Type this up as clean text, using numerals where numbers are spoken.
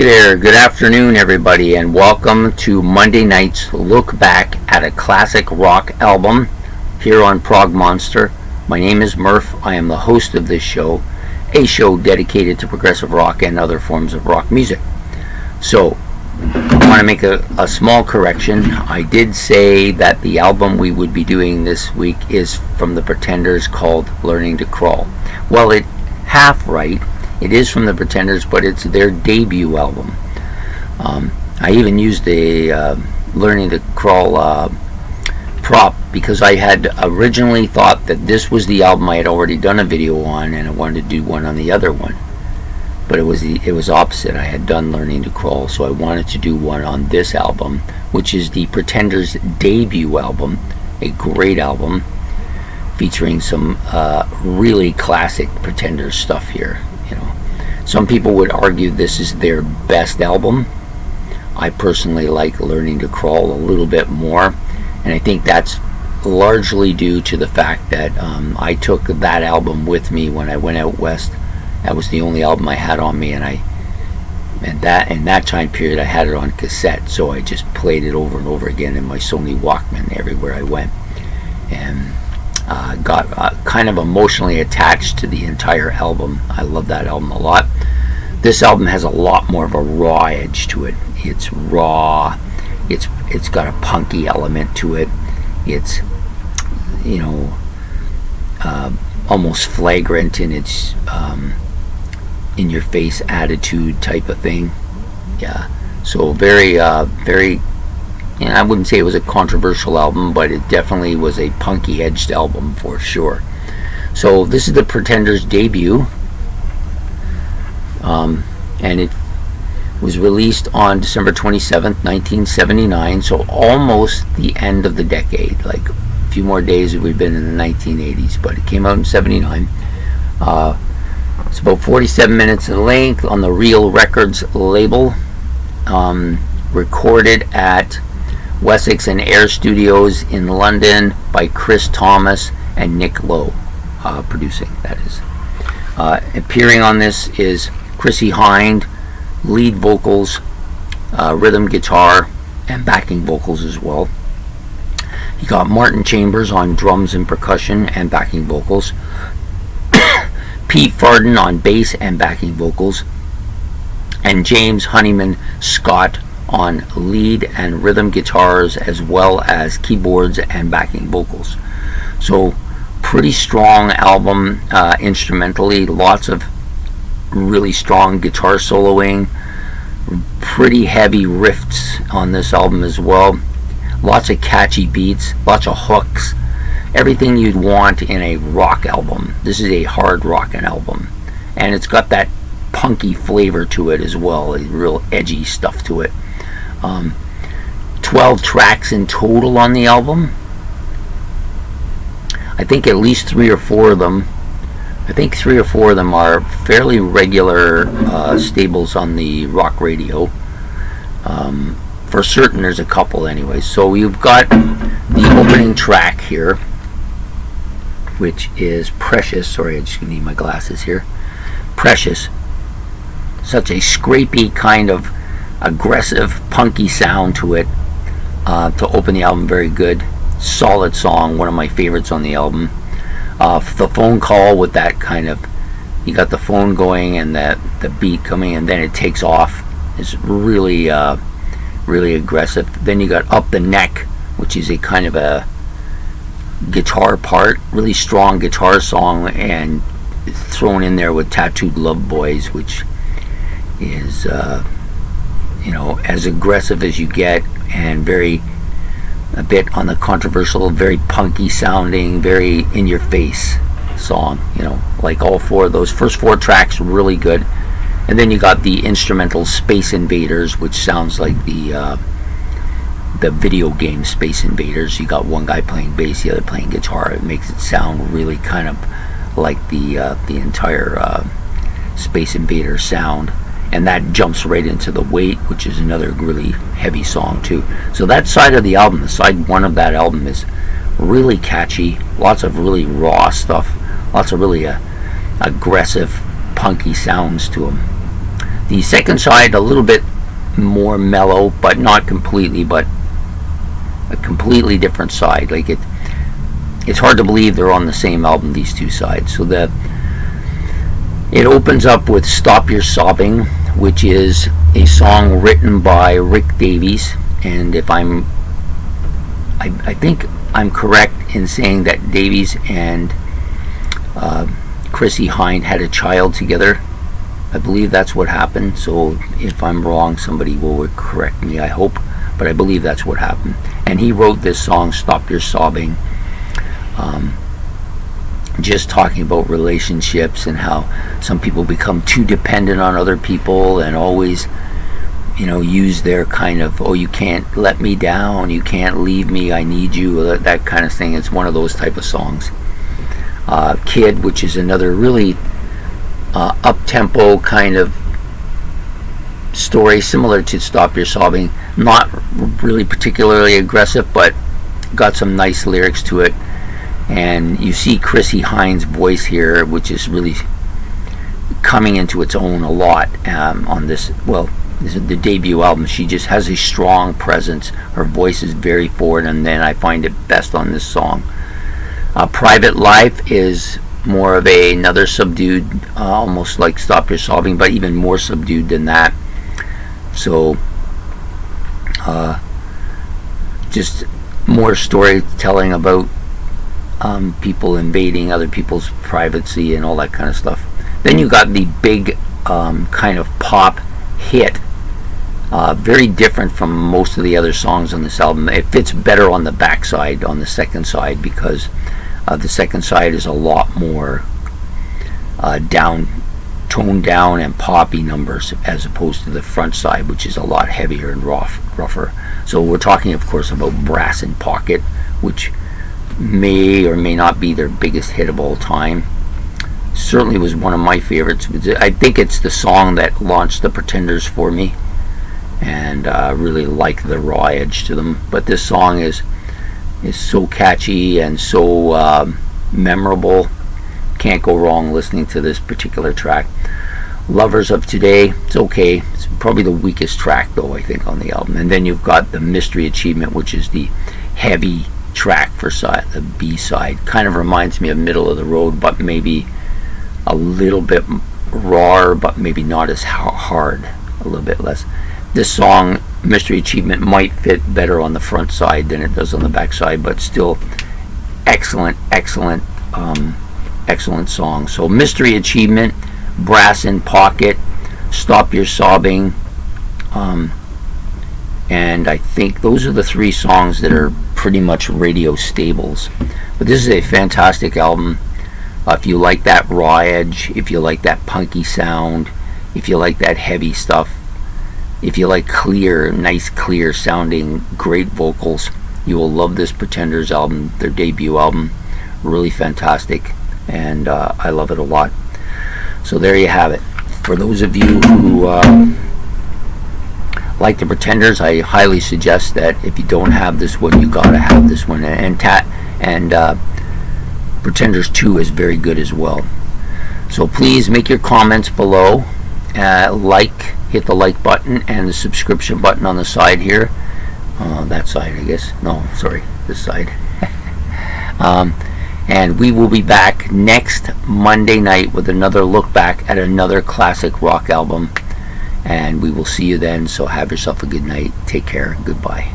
Hey there, good afternoon everybody, and welcome to Monday night's look back at a classic rock album here on Prog Monster. My name is Murph. I am the host of this show, a show dedicated to progressive rock and other forms of rock music. So, I want to make a small correction. I did say that the album we would be doing this week is from the Pretenders called Learning to Crawl. Well, it half right. It is from the Pretenders, but it's their debut album. I even used the Learning to Crawl prop because I had originally thought that this was the album I had already done a video on, and I wanted to do one on the other one. But it was opposite. I had done Learning to Crawl, so I wanted to do one on this album, which is the Pretenders' debut album, a great album featuring some really classic Pretenders stuff here. Some people would argue this is their best album. I personally like Learning to Crawl a little bit more, and I think that's largely due to the fact that I took that album with me when I went out west. That was the only album I had on me, and in that time period I had it on cassette, so I just played it over and over again in my Sony Walkman everywhere I went, and got kind of emotionally attached to the entire album. I love that album a lot. This album has a lot more of a raw edge to it. It's raw. It's got a punky element to it. It's almost flagrant in its in your face attitude type of thing. Yeah. So very I wouldn't say it was a controversial album, but it definitely was a punky edged album for sure. So this is the Pretenders' debut, and it was released on December 27th, 1979, so almost the end of the decade. Like a few more days we've been in the 1980s, but it came out in 79. It's about 47 minutes in length on the Real Records label, recorded at Wessex and Air Studios in London by Chris Thomas and Nick Lowe, producing, that is. Appearing on this is Crissy Hyndes, lead vocals, rhythm guitar, and backing vocals as well. You got Martin Chambers on drums and percussion and backing vocals, Pete Farden on bass and backing vocals, and James Honeyman Scott on lead and rhythm guitars, as well as keyboards and backing vocals. So pretty strong album instrumentally, lots of really strong guitar soloing, pretty heavy riffs on this album as well, lots of catchy beats, lots of hooks, everything you'd want in a rock album. This is a hard rockin' album, and it's got that punky flavor to it as well, real edgy stuff to it. 12 tracks in total on the album. I think at least three or four of them are fairly regular staples on the rock radio. For certain, there's a couple anyways. So you've got the opening track here, which is Precious. Sorry, I just need my glasses here. Precious. Such a scrapey kind of aggressive, punky sound to it to open the album. Very good, solid song, one of my favorites on the album. The phone call with that kind of, you got the phone going and the beat coming, and then it takes off. It's really really aggressive. Then you got Up the Neck, which is a kind of a guitar part, really strong guitar song, and thrown in there with Tattooed Love Boys, which is as aggressive as you get, and a bit on the controversial, very punky sounding, very in your face song. Like all four of those first four tracks, really good. And then you got the instrumental Space Invaders, which sounds like the video game Space Invaders. You got one guy playing bass, the other playing guitar. It makes it sound really kind of like the entire Space Invader sound. And that jumps right into The Wait, which is another really heavy song too. So that side of the album, the side one of that album, is really catchy. Lots of really raw stuff. Lots of really aggressive, punky sounds to them. The second side a little bit more mellow, but not completely, but a completely different side. Like it's hard to believe they're on the same album, these two sides. So it opens up with Stop Your Sobbing, which is a song written by Rick Davies, and if I think I'm correct in saying that Davies and Crissy Hyndes had a child together. I believe that's what happened. So if I'm wrong, somebody will correct me, I hope, but I believe that's what happened. And he wrote this song, Stop Your Sobbing, just talking about relationships and how some people become too dependent on other people and always, use their kind of, oh, you can't let me down, you can't leave me, I need you, that kind of thing. It's one of those type of songs. Kid, which is another really up-tempo kind of story, similar to Stop Your Sobbing. Not really particularly aggressive, but got some nice lyrics to it. And you see Crissy Hyndes' voice here, which is really coming into its own a lot on this. Well, this is the debut album. She just has a strong presence. Her voice is very forward, and then I find it best on this song. Private Life is more of another subdued, almost like Stop Your Sobbing, but even more subdued than that. So just more storytelling about people invading other people's privacy and all that kind of stuff. Then you got the big kind of pop hit, very different from most of the other songs on this album. It fits better on the backside, on the second side, because the second side is a lot more toned down and poppy numbers, as opposed to the front side, which is a lot heavier and rougher. So we're talking, of course, about Brass in Pocket, which may or may not be their biggest hit of all time. Certainly was one of my favorites. I think it's the song that launched the Pretenders for me, and really like the raw edge to them. But this song is so catchy and so memorable. Can't go wrong listening to this particular track. Lovers of Today, it's okay. It's probably the weakest track, though, I think, on the album. And then you've got the Mystery Achievement, which is the heavy track for the B side. Kind of reminds me of Middle of the Road, but maybe a little bit rawer, but maybe not as hard, a little bit less. This song, Mystery Achievement, might fit better on the front side than it does on the back side, but still excellent song. So Mystery Achievement, Brass in Pocket, Stop Your Sobbing, and I think those are the three songs that are pretty much radio staples. But this is a fantastic album. If you like that raw edge, if you like that punky sound, if you like that heavy stuff, if you like nice clear sounding, great vocals, you will love this Pretenders album, their debut album. Really fantastic, and I love it a lot. So there you have it. For those of you who like the Pretenders, I highly suggest that if you don't have this one, you gotta have this one. And Pretenders 2 is very good as well. So please make your comments below. Hit the like button and the subscription button on the side here. That side, I guess. No, sorry, this side. And we will be back next Monday night with another look back at another classic rock album. And we will see you then. So have yourself a good night. Take care. Goodbye.